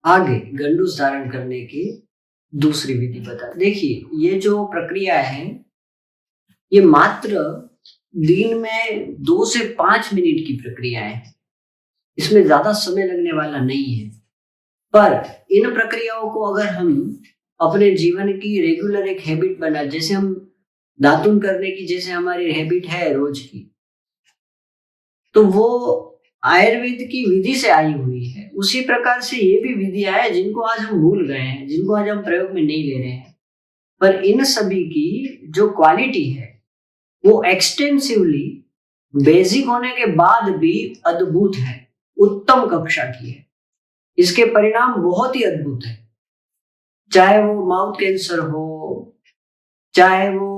आगे गंडूस धारण करने की दूसरी विधि बता। देखिए, ये जो प्रक्रिया है, ये मात्र दिन में 2 से 5 मिनट की प्रक्रिया है। इसमें ज्यादा समय लगने वाला नहीं है। पर इन प्रक्रियाओं को अगर हम अपने जीवन की रेगुलर एक हैबिट बना, जैसे हम दातुन करने की जैसे हमारी हैबिट है रोज की, तो वो आयुर्वेद की विधि से आई हुई है। उसी प्रकार से ये भी विधियां है जिनको आज हम भूल गए हैं, जिनको आज हम प्रयोग में नहीं ले रहे हैं। पर इन सभी की जो क्वालिटी है वो एक्सटेंसिवली बेसिक होने के बाद भी अद्भुत है, उत्तम कक्षा की है। इसके परिणाम बहुत ही अद्भुत है। चाहे वो माउथ कैंसर हो, चाहे वो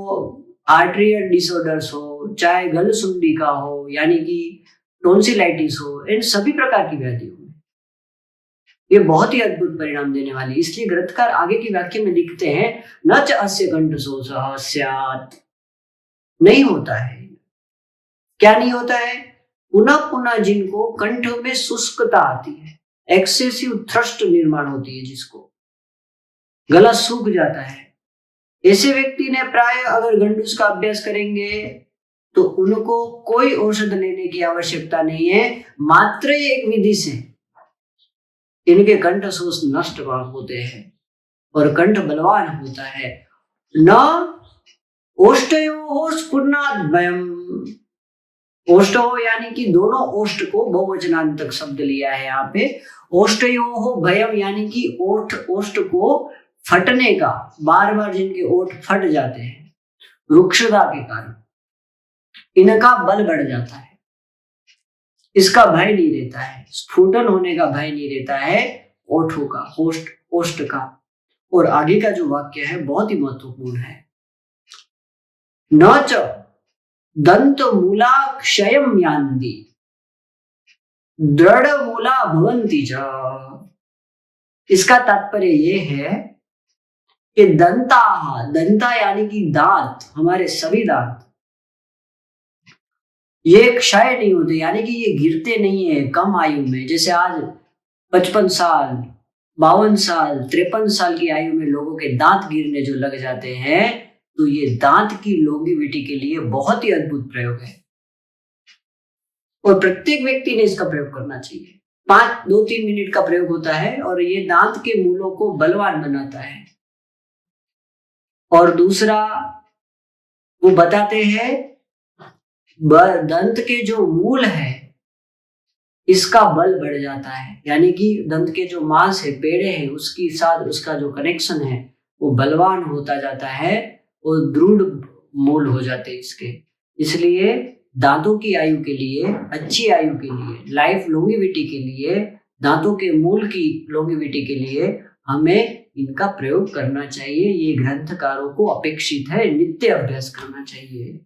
आर्टरियल डिसऑर्डर्स हो, चाहे गलसुंडी का हो यानी कि टोंसिलाइटिस हो, इन सभी प्रकार की व्याधियों में ये बहुत ही अद्भुत परिणाम देने वाली। इसलिए ग्रंथकार आगे की वाक्य में लिखते हैं, न च अस्य कंठशोषः स्यात्, नहीं होता है। क्या नहीं होता है? पुनः पुनः जिनको कंठ में शुष्कता आती है, एक्सेसिव थ्रस्ट निर्माण होती है, जिसको गला सूख जाता है, ऐसे व्यक्ति ने प्राय अगर गंडूस का अभ्यास करेंगे तो उनको कोई औषध लेने की आवश्यकता नहीं है। मात्र एक विधि से इनके कंठ शोष नष्ट होते हैं और कंठ बलवान होता है। न ओष्टयो स्फुरणाद्वयम्, ओष्टो यानी कि दोनों ओष्ट को बहुवचनांतक शब्द लिया है यहाँ पे। ओष्टयो भयम यानी कि ओष्ट को फटने का, बार बार जिनके ओठ फट जाते हैं रुक्षता के कारण, इनका बल बढ़ जाता है, इसका भय नहीं रहता है, स्फुटन होने का भय नहीं रहता है ओठों का, ओष्ट का। और आगे का जो वाक्य है बहुत ही महत्वपूर्ण है, न च दंत मूला क्षयम यान्ति दृढ़ मूला भवन्ति च। इसका तात्पर्य ये है कि दंता यानी कि दांत, हमारे सभी दांत ये क्षय नहीं होते, यानी कि ये गिरते नहीं है कम आयु में। जैसे आज 55 साल, 52 साल, 53 साल की आयु में लोगों के दांत गिरने जो लग जाते हैं, तो ये दांत की लॉन्गेविटी के लिए बहुत ही अद्भुत प्रयोग है और प्रत्येक व्यक्ति ने इसका प्रयोग करना चाहिए। 2-3 मिनट का प्रयोग होता है और ये दांत के मूलों को बलवान बनाता है। और दूसरा वो बताते हैं दंत के जो मूल है इसका बल बढ़ जाता है, यानी कि दंत के जो मांस है, पेड़े हैं, उसकी साथ उसका जो कनेक्शन है वो बलवान होता जाता है और दृढ़ मूल हो जाते हैं इसके। इसलिए दांतों की आयु के लिए, अच्छी आयु के लिए, लाइफ लॉन्गेविटी के लिए, दांतों के मूल की लॉन्गेविटी के लिए हमें इनका प्रयोग करना चाहिए। ये ग्रंथकारों को अपेक्षित है, नित्य अभ्यास करना चाहिए।